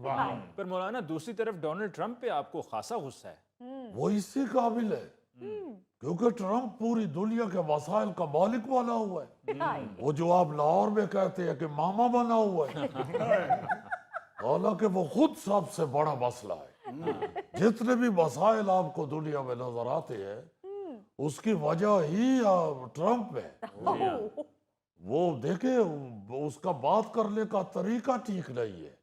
पर मौलाना दूसरी तरफ डोनाल्ड ट्रंप पे आपको खासा गुस्सा है। वो इसी काबिल है क्योंकि ट्रंप पूरी दुनिया के वसाइल का मालिक बना हुआ है। वो जो आप लाहौर में कहते हैं कि मामा बना हुआ है, हालांकि वो खुद सबसे बड़ा मसला है। जितने भी मसाइल आपको दुनिया में नजर आते हैं उसकी वजह ही ट्रंप है। वो देखे उसका बात करने का तरीका ठीक नहीं है।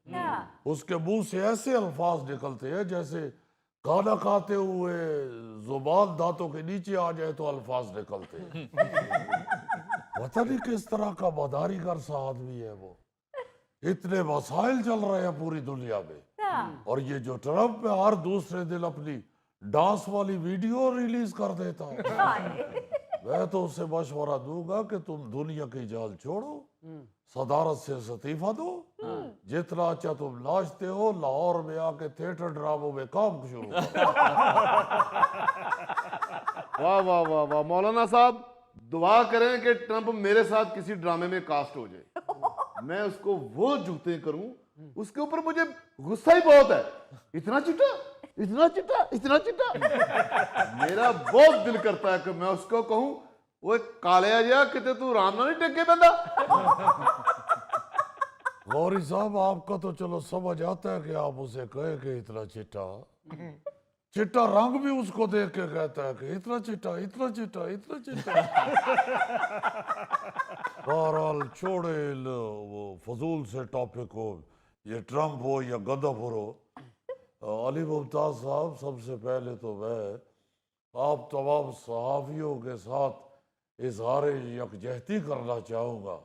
उसके मुंह से ऐसे अल्फाज निकलते हैं जैसे खाना खाते हुए जुबान दांतों के नीचे आ जाए तो अल्फाज निकलते हैं। पता नहीं किस तरह का मदारीगर सा आदमी है वो। इतने मसाइल चल रहे हैं पूरी दुनिया में और ये जो ट्रंप है हर दूसरे दिन अपनी डांस वाली वीडियो रिलीज कर देता है। मैं तो उससे मशवरा दूंगा कि तुम दुनिया की जाल छोड़ो, सदारत से इस्तीफा दो। जितना अच्छा तुम नाचते हो लाहौर में आके थिएटर ड्रामों में काम शुरू करो। वाह वाह वाह वाह। मौलाना साहब दुआ करें कि ट्रंप मेरे साथ किसी ड्रामे में कास्ट हो जाए, मैं उसको वो जूते करूं। उसके ऊपर मुझे गुस्सा ही बहुत है। इतना चिट्टा, इतना चिट्टा, इतना चिट्टा। मेरा बहुत दिल करता है कि मैं उसको कहूं, वो काले जा किते तू राम ना नहीं टेके बंदा। गौरी साहब आपका तो चलो समझ आता है कि आप उसे कहे कि इतना चिट्टा। चिट्टा रंग भी उसको देख के कहता है कि इतना चिट्टा, इतना चिट्टा, इतना चिट्टा। बहरहाल छोड़े वो फजूल से टॉपिक हो, ये ट्रंप हो या गद्दाफर हो। अली मुमताज साहब, सबसे पहले तो मैं आप तमाम सहाफियों के साथ इजहार यकजहती करना चाहूँगा।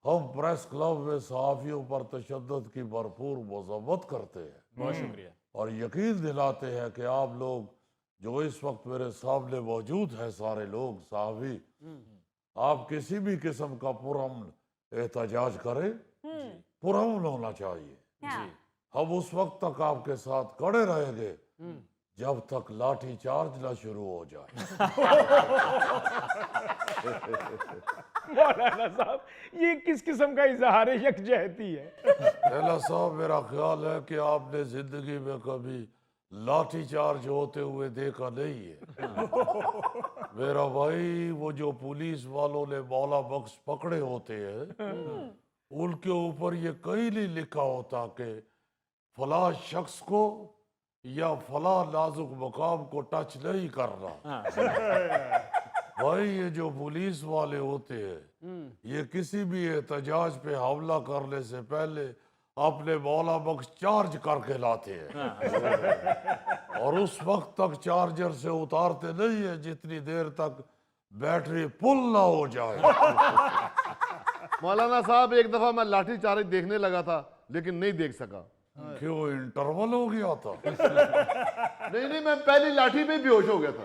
हम प्रेस क्लब में सहाफियों पर तशद्दुद की भरपूर मज़म्मत करते हैं। बहुत शुक्रिया। और यकीन दिलाते हैं कि आप लोग जो इस वक्त मेरे सामने मौजूद हैं, सारे लोग सहाफी, आप किसी भी किस्म का पुरअमन एहतजाज करें, पुरअमन होना चाहिए। हम उस वक्त तक आपके साथ खड़े रहेंगे जब तक लाठी चार्ज ना शुरू हो जाए। मौलाना साहब ये किस किस्म का इजहार यकजहती है? पहला साहब, मेरा ख्याल है कि आपने जिंदगी में कभी लाठी चार्ज होते हुए देखा नहीं है। मेरा भाई, वो जो पुलिस वालों ने मौला बख्श पकड़े होते हैं उनके ऊपर ये कहीं नहीं लिखा होता कि फला शख्स को या फला नाजुक मुकाम को टच नहीं करना। भाई ये जो पुलिस वाले होते हैं ये किसी भी एहतजाज पे हमला करने से पहले अपने मौला बख्श चार्ज करके लाते हैं और उस वक्त तक चार्जर से उतारते नहीं है जितनी देर तक बैटरी फुल ना हो जाए। मौलाना साहब एक दफा मैं लाठी चार्ज देखने लगा था लेकिन नहीं देख सका। क्यों, इंटरवल हो गया था? नहीं, मैं पहली लाठी में बेहोश हो गया था।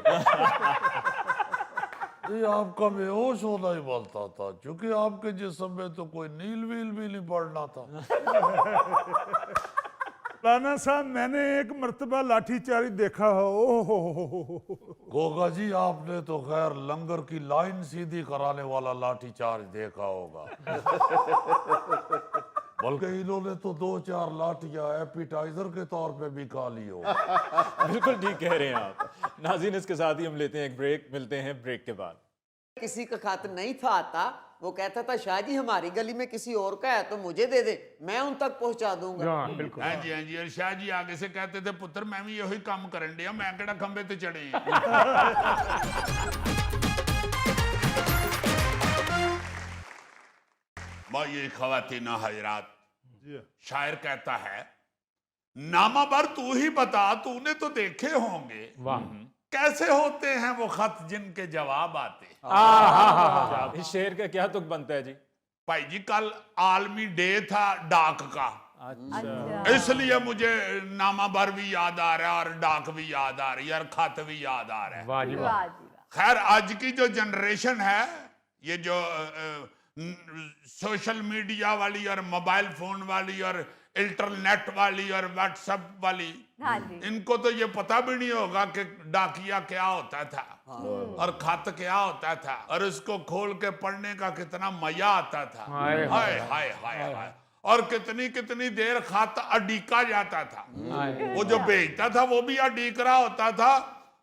ये आपका बेहोश होना ही बनता था क्योंकि आपके जिस्म में तो कोई नील वील भी नहीं पड़ना था। मौलाना साहब मैंने एक मर्तबा लाठीचार्ज देखा हो। गोगा जी, आपने तो खैर लंगर की लाइन सीधी कराने वाला लाठी चार्ज देखा होगा। बल्कि इन्होंने तो 2-4 लाठियां एपिटाइजर के तौर पे भी खा ली हो। बिल्कुल ठीक कह रहे हैं आप। नाज़रीन, इसके साथ ही हम लेते हैं एक ब्रेक, मिलते हैं ब्रेक के बाद। किसी का खत नहीं था आता, वो कहता था शाह जी हमारी गली में किसी और का है तो मुझे दे दे, मैं उन तक पहुंचा दूंगा। बिल्कुल। हाँ जी, और शाह जी आगे से कहते थे पुत्र मैं भी यही काम करन दिया, मैं केड़ा खंबे ते चढ़े हैं। ये खवातीन हजरात, शायर कहता है नामा बर तू ही बता, तूने तो देखे होंगे कैसे होते हैं वो खत जिनके जवाब आते। इस शेर का क्या तुक बनता है जी? भाई जी कल आलमी डे था डाक का, इसलिए मुझे नामा बर भी याद आ रहा है और डाक भी याद आ रही है और खत भी याद आ रहा है। खैर आज की जो जनरेशन है, ये जो सोशल मीडिया वाली और मोबाइल फोन वाली और इंटरनेट वाली और व्हाट्सएप वाली, इनको तो ये पता भी नहीं होगा कि डाकिया क्या होता था और खत क्या होता था और इसको खोल के पढ़ने का कितना मजा आता था। हाय हाय हाय हाय। और कितनी कितनी देर खत अडीका जाता था। वो जो भेजता था वो भी अडीक रहा होता था,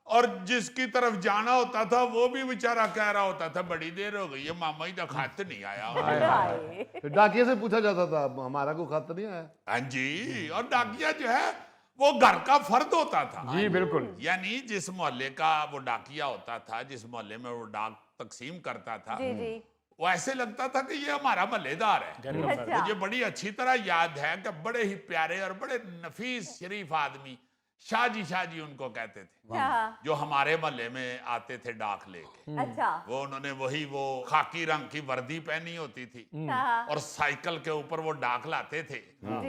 और जिसकी तरफ जाना होता था वो भी बेचारा कह रहा होता था बड़ी देर हो गई है मामा जी का खत नहीं आया। फिर डाकिया से पूछा जाता था हमारा को खत नहीं आया। हाँ जी, और डाकिया जो है वो घर का फर्द होता था। जी बिल्कुल। यानी जिस मोहल्ले का वो डाकिया होता था, जिस मोहल्ले में वो डाक तकसीम करता था, वो ऐसे लगता था कि ये हमारा मल्लेदार है। मुझे बड़ी अच्छी तरह याद है कि बड़े ही प्यारे और बड़े नफीस शरीफ आदमी शाह जी उनको कहते थे, जो हमारे मोहल्ले में आते थे डाक लेके। अच्छा। वो उन्होंने वो खाकी रंग की वर्दी पहनी होती थी और साइकिल के ऊपर वो डाक लाते थे,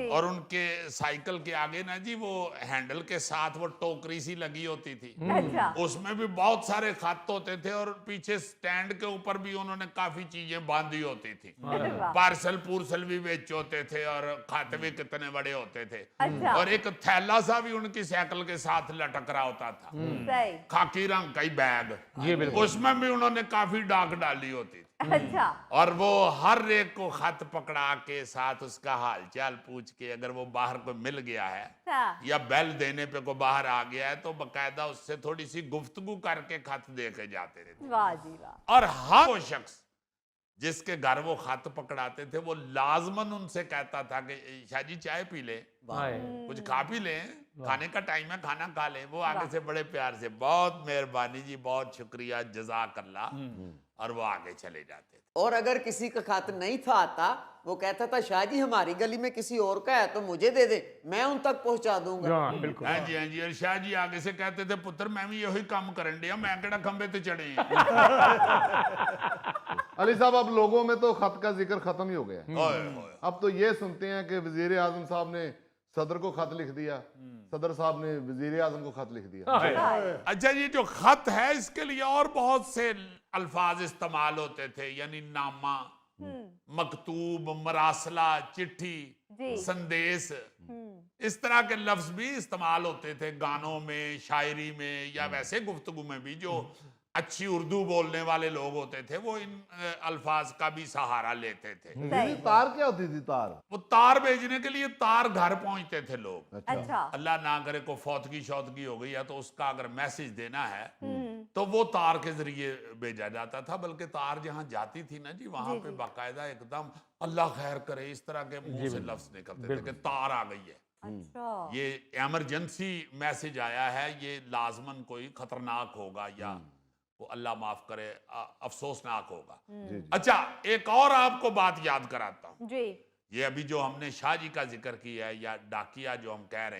और उनके साइकिल के आगे ना जी वो हैंडल के साथ वो टोकरी सी लगी होती थी। अच्छा। उसमें भी बहुत सारे खत होते थे, और पीछे स्टैंड के ऊपर भी उन्होंने काफी चीजें बांधी होती थी। पार्सल पूर्सल भी बेच होते थे, और खाते भी कितने बड़े होते थे। अच्छा। और एक थैला सा भी उनकी साइकिल के साथ लटक रहा होता था, सही। खाकी रंग का ही बैग, जी बिल्कुल। उसमें भी उन्होंने काफी डाक डाली होती थी। अच्छा। और वो हर एक को खत पकड़ा के साथ उसका हालचाल पूछ के, अगर वो बाहर को मिल गया है अच्छा। या बेल देने पे को बाहर आ गया है, तो बकायदा उससे थोड़ी सी गुफ्तगू करके खत दे के जाते रहते। वाह जी वाह। और हर वो शख्स जिसके घर वो खत पकड़ाते थे वो लाजमन उनसे कहता था कि शाह जी चाय पी ले, कुछ खा पी ले, खाने का टाइम है, खाना खा ले। वो आगे से बड़े प्यार से बहुत मेहरबानी जी, बहुत शुक्रिया, जज़ाकल्लाह, और वो आगे चले जाते थे। और अगर किसी का खत नहीं था आता, वो कहता था शाह जी हमारी गली में किसी और का है तो मुझे दे दे, मैं उन तक पहुंचा दूंगा। हाँ बिल्कुल। हाँ जी, हाँ जी। और शाह जी आगे से कहते थे पुत्र मैं भी यही काम करन दिया, मैं केड़ा खंबे ते चढ़े हैं। अली साहब, अब लोगों में तो खत का जिक्र खत्म ही हो गया। ओए, ओए। अब तो ये सुनते हैं कि वजीर आजम साहब ने सदर को खत लिख दिया, सदर साहब ने वजीर आजम को खत लिख दिया। अच्छा, ये जो खत है इसके लिए और बहुत से अल्फाज इस्तेमाल होते थे, यानी नामा, मकतूब, मरासला, चिट्ठी, संदेश, इस तरह के लफ्ज भी इस्तेमाल होते थे गानों में, शायरी में, या वैसे गुफ्तगू में भी। जो अच्छी उर्दू बोलने वाले लोग होते थे वो इन अल्फाज का भी सहारा लेते थे। ये तार क्या होती थी? तार, वो तार भेजने के लिए तार घर पहुंचते थे लोग। अच्छा। अल्लाह ना करे को फौतगी शौतगी हो गई है तो उसका अगर मैसेज देना है तो वो तार के जरिए भेजा जाता था। बल्कि तार जहां जाती थी ना जी, वहां पे बाकायदा एकदम अल्लाह खैर करे इस तरह के मुंह से लफ्ज निकलते थे कि तार आ गई है, अच्छा। ये इमरजेंसी मैसेज आया है, ये लाजमन कोई खतरनाक होगा या वो अल्लाह माफ करे अफसोसनाक होगा। अच्छा, एक और आपको बात याद कराता हूं जी। ये अभी जो हमने शाह जी का जिक्र किया है या डाकिया जो हम कह रहे हैं,